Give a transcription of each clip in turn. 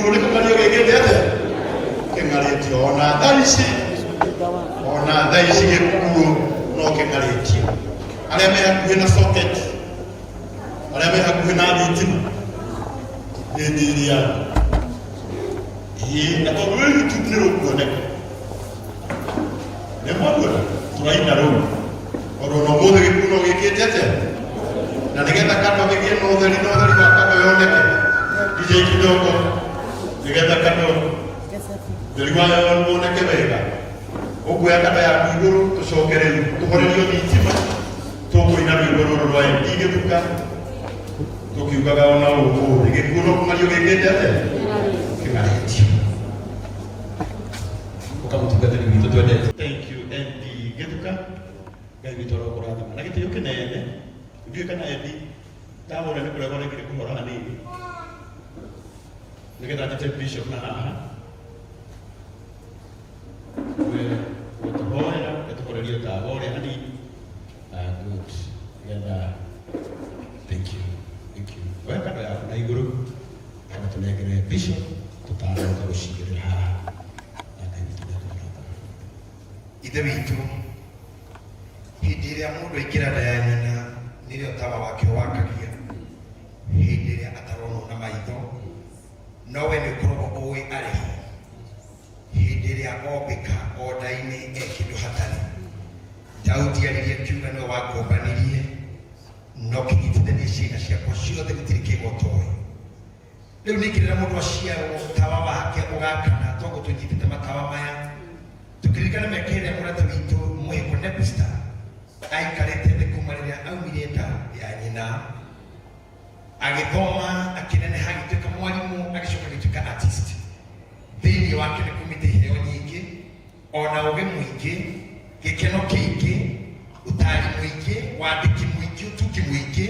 iguru niko mario gegete ate kengareti ona daisi gekuru no kengareti ale me hakuhina socket ale me hakuhina bitin ndiria hii na to wewe tutiro kuone ne mwadura turaina roho oro no mode gikuno gegete ate na nigenda kando gegete no theri kwa kando yoneke DJ kidogo nigenda kando Deriwa yone kebega. Ogwe akata ya iguru tushokere tuhorerio bitima. Toko ina iguru rwa ndige tuka. Tokiukaga ona uko igikuno kumario gegete ate. Kimareti. Ukamutugate ni mito twende. Thank you Eddie Getuka. Gai bitoro kurata. Na kitu yoke nene. Ndio kana Eddie. Tawo ne kule kule kile kumora nini. Nigenda ate bishop na aha. Good. Thank you. Welcome to our group. I'm to make a bishop to talk about the shit. Ida vitu hidiri amudo ikira dayana nili otawa wake wakagia hidiri atarono na maitho nowe ni kurobo owe arehi hidiri agobeka odaini ekidu hatari Daudi aliyekiuga no wagobanirie no kigitithania ciana ciakwa ciothe gutirike gotoe riu nikirira mundu aciarwo tawa wake ugakana tongo tunyitite matawa maya tukiririkana mekere murata witu mwiko Nepsta aikarete thĩ kuma rĩrĩa aumire nda ya nyina agĩthoma akĩneneha agĩtuĩka mwarimũ agĩcoka agĩtuĩka artist thĩinĩ wake nĩ kumĩte iheo nyingĩ ona ũgĩ mũingĩ gĩkeno kĩingĩ ũtari mũingĩ wandĩki mũingĩ ũtungi mũingĩ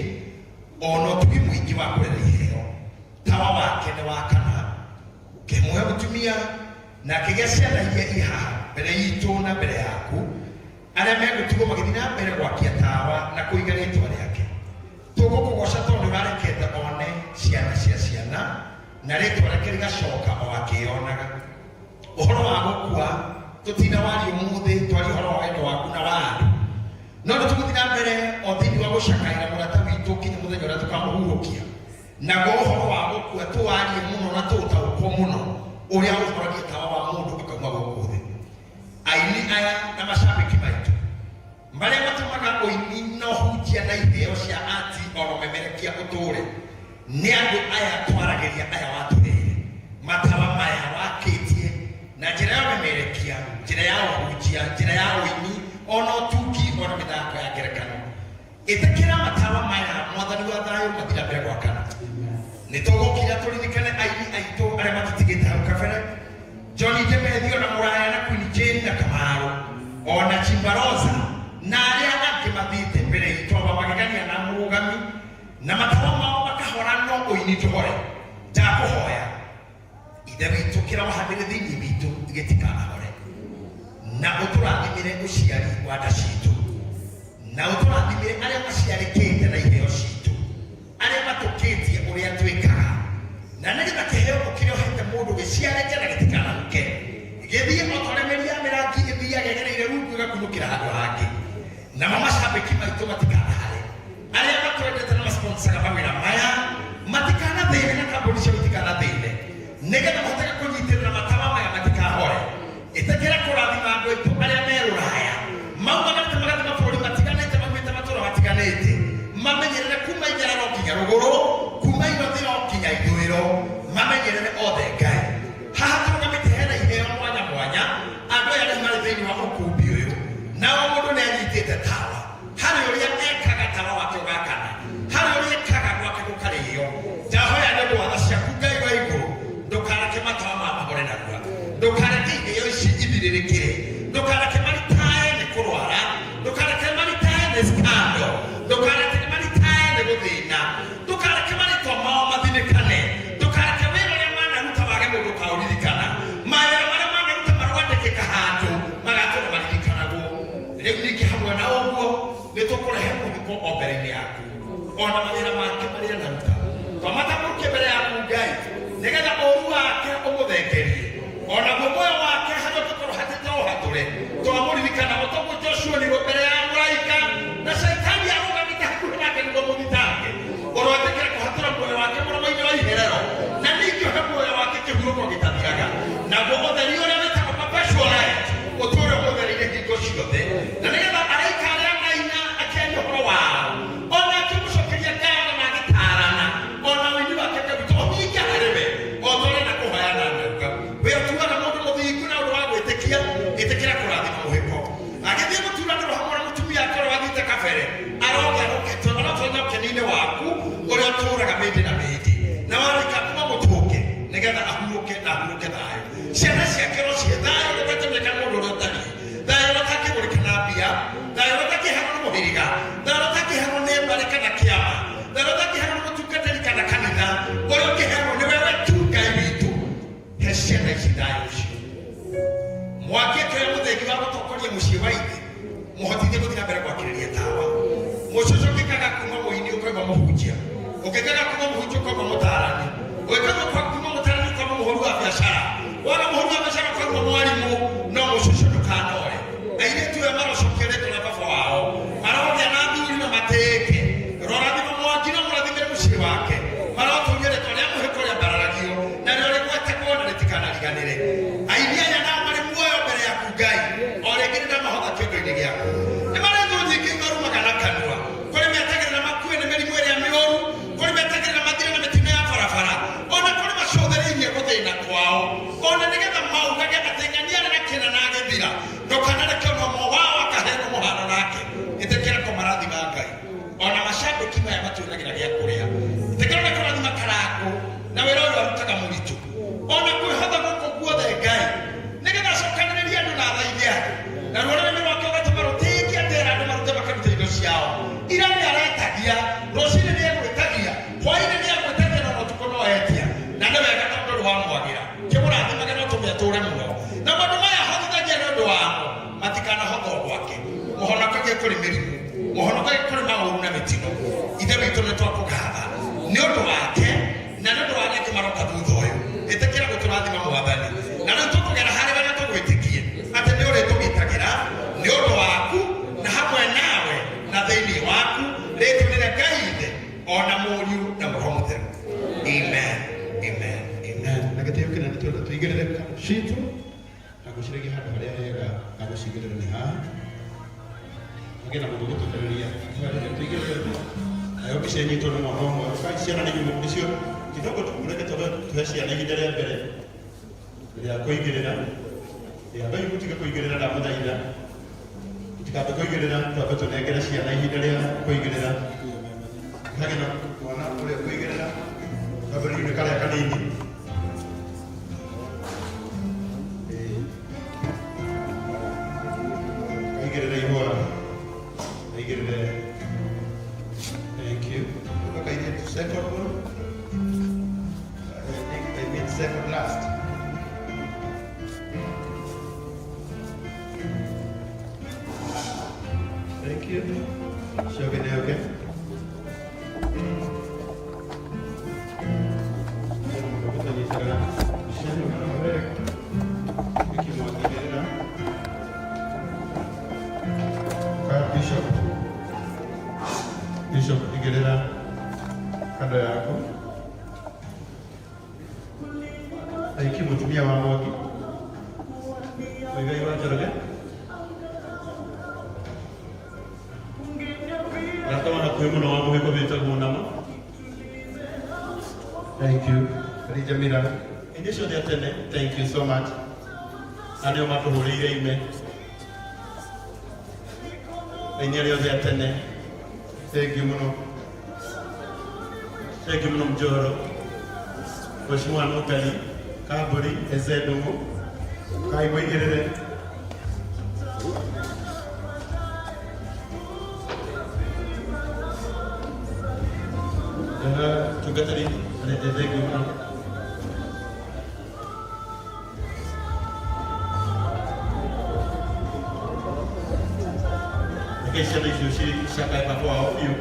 ona ũtugi mũingĩ wa kũrera iheo tawa wake nĩ wa kana kĩmwe mũtumia na kĩgĩa ciana iria ihaha mbere yitũ na mbere yaku arĩa megũtigwo magĩthiĩ na mbere gwakia tawa na kũiga rĩtwa rĩake tũgũkũgoca tondũ ũrarekete one ciana cia ciana na rĩtwa rĩake rĩgacoka o akĩonaga ũhoro wa gũkua tũtina wari ũmũthĩ twari ũhoro wa wendo waku na wa andũ no nĩtũgũthiĩ na mbere o thĩinĩ wa gũcakaĩra mũrata witũ nginya mũthenya ũrĩa tũkamũhurũkia naguo ũhoro wa gũkua tũwarie mũno na tũũtaũkwo mũno ũrĩa ũhoragia tawa wa mũndũ ũkauma gũkũ thĩ aini aya na mashabiki maitũ marĩa matũmaga ũini na ũhunjia na iheo cia ati oro memerekia ũtũũre nĩ andũ aya twaragĩria aya watũrĩire matawa maya wakĩtie na njĩra ya memerekia njĩra ya ũhunjia njĩra ya ũini ona ũtungi ona mĩthako ya ngerekano ĩtĩkĩra matawa maya mwathani wa thayũ mathira mbere gwakana nĩtũgũkira tũririkane aini aitũ arĩa matũtigĩte hau kabere Johnny Demethio na Muraya na Queen Jane na Kamaro ona Chimbaroza na arĩa angĩ mathiĩte mbere itũ magĩgania na mũrũgami na matawa mao makahora no ũini tũhore ndakũhoya ithe witũ kĩra wahandĩre thĩinĩ witũ gĩtikanahore na ũtũrathimĩre ũciari wa nda citũ na ũtũrathimĩre arĩa maciarĩkĩte na iheo citũ arĩa matũkĩtie ũrĩa twĩkaga na nĩgetha kĩheo kĩrĩa ũhete mũndũ gĩciarĩke na gĩtikanahuke gĩthiĩ otoremeria mĩrangi gĩthiĩ agegereire rungu ĩgakunũkĩra handũ hangĩ na mashabiki maitũ matikanahare arĩa matwendete na masponsaga mawĩra maya matikanathĩne na kambuni cio itikanathĩne nĩgetha mahotage kũnyitĩrĩra matawa maya matikahore ĩtĩkĩra kũrathima andũ aitũ arĩa me Rũraya maumaganĩte magathima mabũrũri matiganĩte maumĩte matũũra matiganĩte mamenyerere kuma ijara nginya rũgũrũ kuma irathĩro nginya ithũĩro mamenyerere othe Ngai haha tũrũgamĩte hena iheo mwanya mwanya andũ aya nĩ marĩ thĩinĩ wa ũkũmbi ũyũ nao mũndũ nĩ anyitĩte tawa harĩ ũrĩa ekaga tawa wake ũgakana harĩ ũrĩa ekaga gwake gũkarĩo ndahoya nĩ ũndũ wa tha ciaku Ngai wa igũrũ ndũkareke matawa ma mahore narua ndũkareke iheo ici ithirĩrĩkĩre ndũkareke maritae nĩ kũrwara ndũkareke maritae nĩ scandal ndũkareke maritae nĩ gũthĩna ndũkareke marĩtwa mao mathinĩkane ndũkareke wĩra ũrĩa manaruta wage mũndũ ũkaũririkana mawĩra marĩa manaruta marwandĩkĩka handũ magatũra maririkanagwo rĩu ningĩ hamwe na ũguo nĩtũkũrehe mũhuko o mbere-inĩ yaku ona mawĩra make marĩa naruta twamatambũrũkie mbere yaku Ngai nĩgetha ũru wake kĩama na rũthakĩheo mũtungatĩri kana kanitha ũrĩa ũngĩheanwo nĩ wewe tu Ngai witũ. He ciana ici thayũ ũcio. Mwakĩte mũthĩgi wa gũtongoria mũciĩ wa ithe mũhotithie gũthiĩ na mbere gwakĩrĩria tawa. Mũcucu ũngĩkaga kuma mũini ũkauma mũhunjia, ũngĩkaga kuma mũhunjia ũkauma mũtaarani, ũngĩkaga kuma mũtaarani ũkauma mũhũri wa biacara, wona mũhũri wa biacara ũkauma mwarimũ, no mũcucu ndũkanore. Airĩtu aya marocokeretwo na baba wao marogĩa na athuri na matĩĩke rũrathimo Mwangi na mũrathimĩre mũciĩ wake marotũria rĩtwa rĩa mũhĩko rĩa mbararagio narĩo rĩgwetegwo na rĩtikanariganĩre. Aini aya nao marĩ muoyo mbere yaku Ngai o rĩngĩ nĩndamahotha kĩongo-inĩ gĩaku. Nĩ marĩ thũ nyingĩ marumaga na kanua, kũrĩ metagĩrĩra makue nĩ mĩrimũ ĩrĩa mĩũru, kũrĩ metagĩrĩra mathire na mĩtino ya barabara, ona kũrĩ macũthĩrĩirie gũthĩna kwao, ona nĩgetha maugage atĩ ng'ania na kĩna na gĩthira ndũkanareke ona ũmwe wao akaheanwo mũhano nake. Ĩtĩkĩra kũmarathima Ngai. Ona macambĩki maya matuĩragĩra gĩa kũrĩa, ĩtĩkĩra na kũrathima Karangũ na wĩra ũyũ arutaga mũritũ, ona kwĩhotha gũkũ guothe Ngai nĩgetha acokanĩrĩrie andũ na tha iria na rũrĩrĩ rwake ũgatũma rũtĩĩkie atĩra andũ marute makaruta indo ciao. Ira nĩ aretagia, rũcinĩ nĩ egwĩtagia, hwaĩ-inĩ nĩ egwĩtagia na ũtukũ no etia, na nĩ wega tondũ ndũrĩ wamwagĩra. Kĩmũrathimage no tũmĩatũre mũno na maũndũ maya hotithagia nĩ ũndũ wamo matikanahothwo gwake. Mũhonokagie kũrĩ mĩrimũ, mũhonokagie kũrĩ maũru na mĩtino. Ithe witũ nĩ twakũgatha nĩ ũndũ wake na nĩ ũndũ wa arĩa angĩ maroka thutha ũyũ. Ĩtĩkĩra gũtũrathima Mwathani na rĩu tũkũgera harĩ we na tũgwĩtĩkie atĩ nĩ ũrĩtũgitagĩra nĩ ũndũ waku na hamwe nawe na thĩinĩ waku rĩtũmĩre Ngai Ithe ona Mũriũ na Roho Mũtheru. Amen, amen, amen. Na gĩtĩo kĩnene twenda tũigĩrĩre kando citũ na gũcirĩgia handũ harĩa hega na gũcigĩrĩra nĩ haha. Agĩ na mũndũ gũtũkĩrĩria tũigĩrĩre nayo mbica ĩnyitwo nĩ mwana ũmwe. Ciana nĩcio kidogo tũreke tũhe ciana ihinda rĩa mbere rĩa kũigĩrĩra. Ngai mũtige kũigĩrĩra ndamũthaitha, mũtikambe kũigĩrĩra, twambe tũnengere ciana ihinda rĩa kũigĩrĩra. Hagĩ na mwana ũrĩa kũigĩrĩra twambĩrĩrie karĩa kanini. Kaigĩrĩre ihũa, kaigĩrĩre. Thank you. Okay, the second one. I mean second last. Thank you. Show me now, okay? Bishop Igerera kando yako. Aiki mutumia wa Mwangi. Wewe wa Njoroge. Nataka na kuimu na wangu heko bita kunama. Thank you. Rija Mira. Indisho dia tene. Thank you so much. Aneo matuhurire ime. Enyeri dia tene. Thank you muno. Thank you muno Mjoro. Mheshimiwa Notari Kaburi Ezedomo Kai Wigirire. Tugatari thank you muno. Kesha ni shushi shaka kwa hiyo